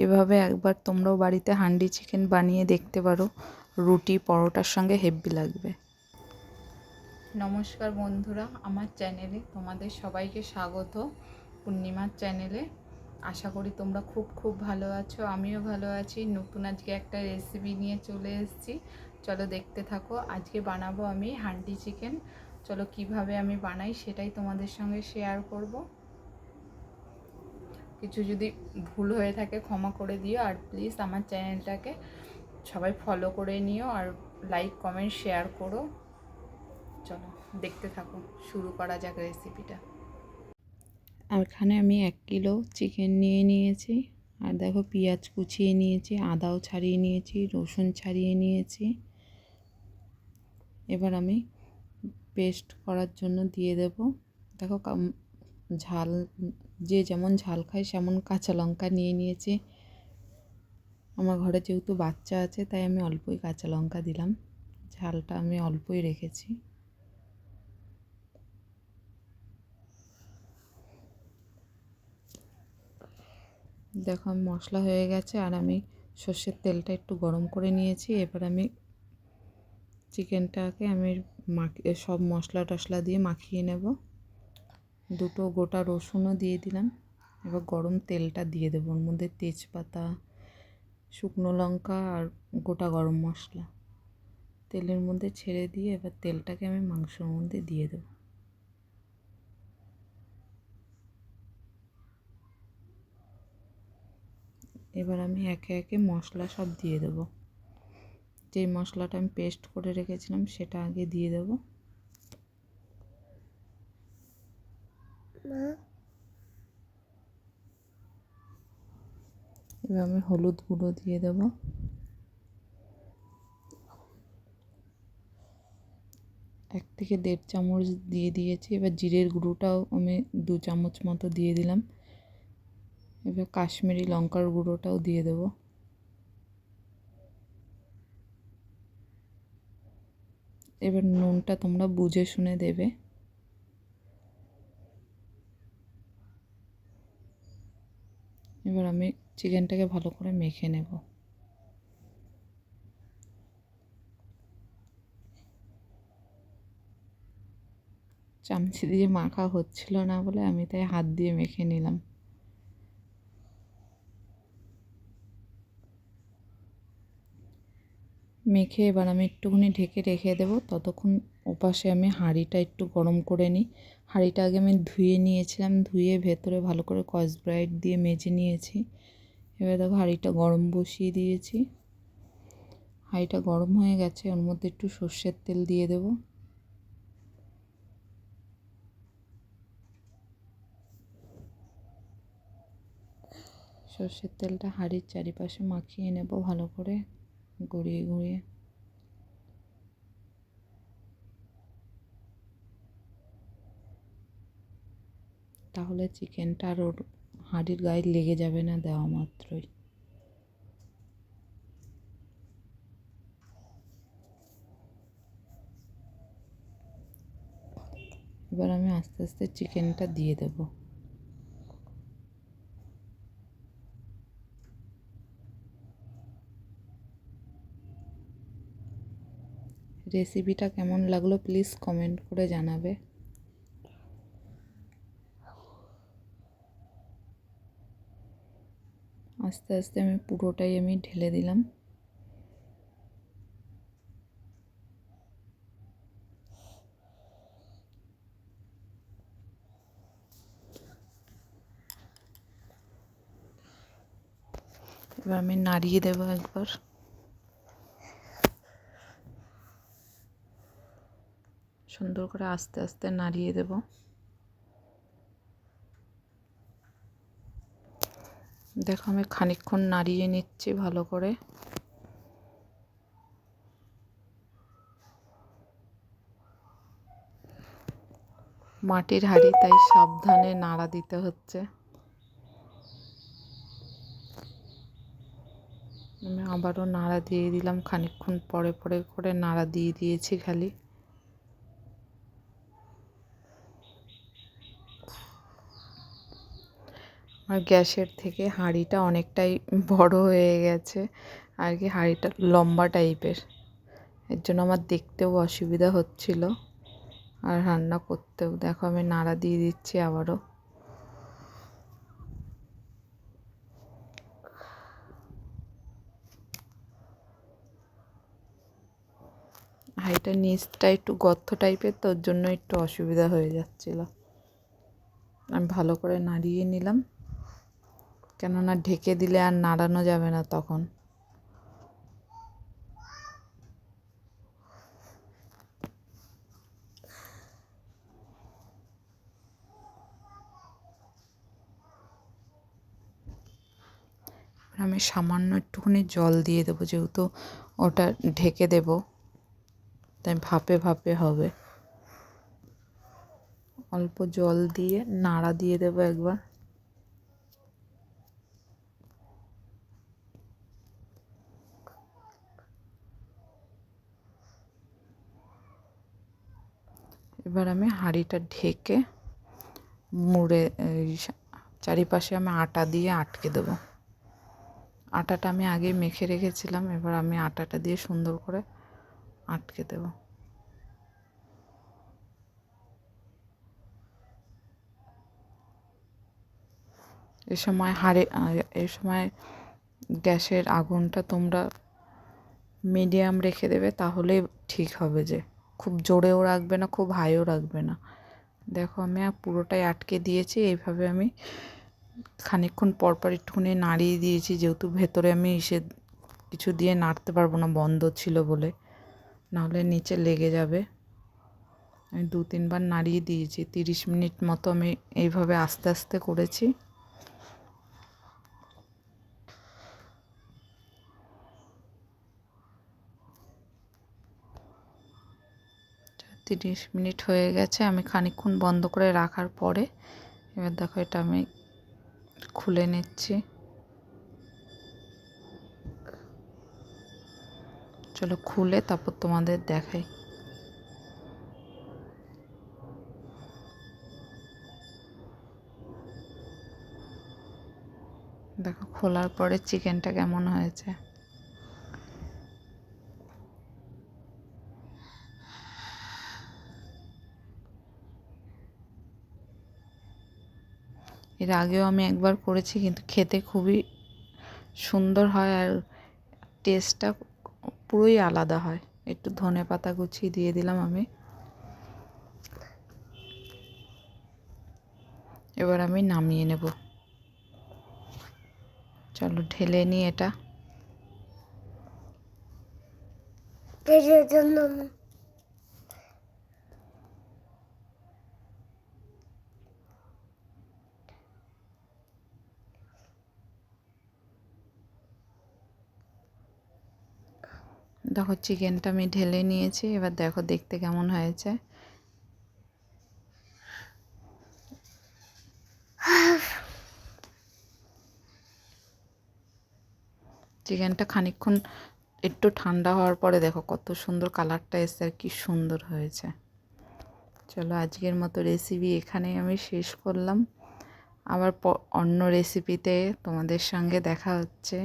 এভাবে একবার তোমরাও বাড়িতে হান্ডি চিকেন বানিয়ে দেখতে পারো, রুটি পরোটার সঙ্গে হেব্বি লাগবে। নমস্কার বন্ধুরা, আমার চ্যানেলে তোমাদের সবাইকে স্বাগত। পূর্ণিমার চ্যানেলে আশা করি তোমরা খুব ভালো আছো, আমিও ভালো আছি। নতুন আজকে একটা রেসিপি নিয়ে চলে এসেছি, চলো দেখতে থাকো। আজকে বানাবো আমি হান্ডি চিকেন। চলো কিভাবে আমি বানাই সেটাই তোমাদের সঙ্গে শেয়ার করব। কিছু যদি ভুল হয়ে থাকে ক্ষমা করে দিও, আর প্লিজ আমার চ্যানেলটাকে সবাই ফলো করে নিও, আর লাইক কমেন্ট শেয়ার করো। চলো দেখতে থাকো, শুরু করা যাক রেসিপিটা। এখানে আমি 1 কিলো চিকেন নিয়ে নিয়েছি, আর দেখো পেঁয়াজ কুচিয়ে নিয়েছি, আদাও ছাড়িয়ে নিয়েছি, রসুন ছাড়িয়ে নিয়েছি। এবার আমি পেস্ট করার জন্য দিয়ে দেব, দেখো ঝাল যে যেমন ঝাল খায় সেমন কাঁচা লঙ্কা নিয়ে নিয়েছি। আমার ঘরে যেহেতু বাচ্চা আছে তাই আমি অল্পই কাঁচা লঙ্কা দিলাম, ঝালটা আমি অল্পই রেখেছি। দেখো মশলা হয়ে গেছে, আর আমি সর্ষের তেলটা একটু গরম করে নিয়েছি। এবার আমি চিকেনটাকে সব মশলা টশলা দিয়ে মাখিয়ে নেব। 2 গোটা রসুনও দিয়ে দিলাম। এবার গরম তেলটা দিয়ে দেবো, ওর মধ্যে তেজপাতা, শুকনো লঙ্কা আর গোটা গরম মশলা তেলের মধ্যে ছেড়ে দিয়ে এবার তেলটাকে আমি মাংসের মধ্যে দিয়ে দেব। এবার আমি একে একে মশলা সব দিয়ে দেব। যে মশলাটা আমি পেস্ট করে রেখেছিলাম সেটা আগে দিয়ে দেব। এবার আমি হলুদ গুঁড়ো দিয়ে দেব, 1 থেকে 1.5 চামচ দিয়ে দিয়েছি। এবার জিরের গুঁড়োটাও আমি 2 চামচ মতো দিয়ে দিলাম। এবার কাশ্মীরি লঙ্কার গুঁড়োটাও দিয়ে দেব। এবার নুনটা তোমরা বুঝে শুনে দেবে। এবার আমি চিকেনটাকে ভালো করে মেখে নেব। চামচি দিয়ে মাখা হচ্ছিল না বলে আমি তাই হাত দিয়ে মেখে নিলাম। মেখে এবার আমি একটুখানি ঢেকে রেখে দেবো। ততক্ষণ ওপাশে আমি হাঁড়িটা একটু গরম করে নিই। হাঁড়িটা আগে আমি ধুয়ে নিয়েছিলাম, ধুয়ে ভেতরে ভালো করে স্কচ ব্রাইট দিয়ে মেজে নিয়েছি। এবার দেখো হাঁড়িটা গরম বসিয়ে দিয়েছি। হাঁড়িটা গরম হয়ে গেছে, ওর মধ্যে একটু সর্ষের তেল দিয়ে দেব। সর্ষের তেলটা হাঁড়ির চারিপাশে মাখিয়ে নেব ভালো করে, গড়িয়ে গড়িয়ে। তাহলে চিকেনটা আর ওর হাঁড়ির গায়ে লেগে যাবে না দেওয়া মাত্রই। এবার আমি আস্তে আস্তে চিকেনটা দিয়ে দেব। রেসিপিটা কেমন লাগলো প্লিজ কমেন্ট করে জানাবে। আস্তে আস্তে আমি পুরোটাই ঢেলে দিলাম। এবার আমি নাড়িয়ে দেবো একবার। সুন্দর করে আস্তে আস্তে নাড়িয়ে দেব। দেখো আমি খানিকক্ষণ নাড়িয়ে নিচ্ছি ভালো করে। মাটির হাঁড়ি তাই সাবধানে নাড়া দিতে হচ্ছে। আমি আবারও নাড়া দিয়ে দিলাম, খানিকক্ষণ পরে পরে করে নাড়া দিয়ে দিয়েছি খালি। আর আর গ্যাসের থেকে হাঁড়িটা অনেকটাই বড় হয়ে গেছে আর কি, হাঁড়িটা লম্বা টাইপের, এর জন্য আমার দেখতেও অসুবিধা হচ্ছিল আর রান্না করতেও। দেখো আমি নাড়া দিয়ে দিচ্ছি আবারও। হাঁড়িটার নিচটা একটু গর্ত টাইপের, তো ওর জন্য একটু অসুবিধা হয়ে যাচ্ছিল। আমি ভালো করে নাড়িয়ে নিলাম, কেননা ঢেকে দিলে আর নাড়ানো যাবে না তখন। আমি সামান্য একটুখানি জল দিয়ে দেবো, যেহেতু ওটা ঢেকে দেবো তাই ভাপে ভাপে হবে। অল্প জল দিয়ে নাড়া দিয়ে দেবো একবার। এবার আমি হাঁড়িটা ঢেকে মুড়ে চারিপাশে আমি আটা দিয়ে আটকে দেবো। আটাটা আমি আগে মেখে রেখেছিলাম, এবার আমি আটাটা দিয়ে সুন্দর করে আটকে দেব। এ সময় গ্যাসের আগুনটা তোমরা মিডিয়াম রেখে দেবে, তাহলে ঠিক হবে। যে খুব জোরেও রাখবে না, খুব হাইও রাখবে না। দেখো আমি পুরোটাই আটকে দিয়েছি। এইভাবে আমি খানিকক্ষণ পরপর একটুখানি নাড়িয়ে দিয়েছি, যেহেতু ভেতরে আমি কিছু দিয়ে নাড়তে পারবো না, বন্ধ ছিল বলে, নাহলে নিচে লেগে যাবে। আমি 2-3 বার নাড়িয়ে দিয়েছি। 30 মিনিট মতো আমি এইভাবে আস্তে আস্তে করেছি। তিরিশ মিনিট হয়ে গেছে। আমি খানিকক্ষণ বন্ধ করে রাখার পরে এবার দেখো এটা আমি খুলে নিচ্ছি। চলো খুলে তারপর তোমাদের দেখাই। দেখো খোলার পরে চিকেনটা কেমন হয়েছে। এর আগেও আমি একবার করেছি, কিন্তু খেতে খুবই সুন্দর হয় আর টেস্টটা পুরোই আলাদা হয়। একটু ধনেপাতা কুচি দিয়ে দিলাম আমি। এবার আমি নামিয়ে নেব। চলো ঢেলে নিই এটা। দেখো চিকেনটা আমি ঢেলে নিয়েছি। এবার দেখো দেখতে কেমন হয়েছে। চিকেনটা খানিকক্ষণ একটু ঠান্ডা হওয়ার পরে দেখো কত সুন্দর কালারটা এসছে আর কি সুন্দর হয়েছে। চলো আজকের মতো রেসিপি এখানেই আমি শেষ করলাম। আবার অন্য রেসিপিতে তোমাদের সঙ্গে দেখা হচ্ছে।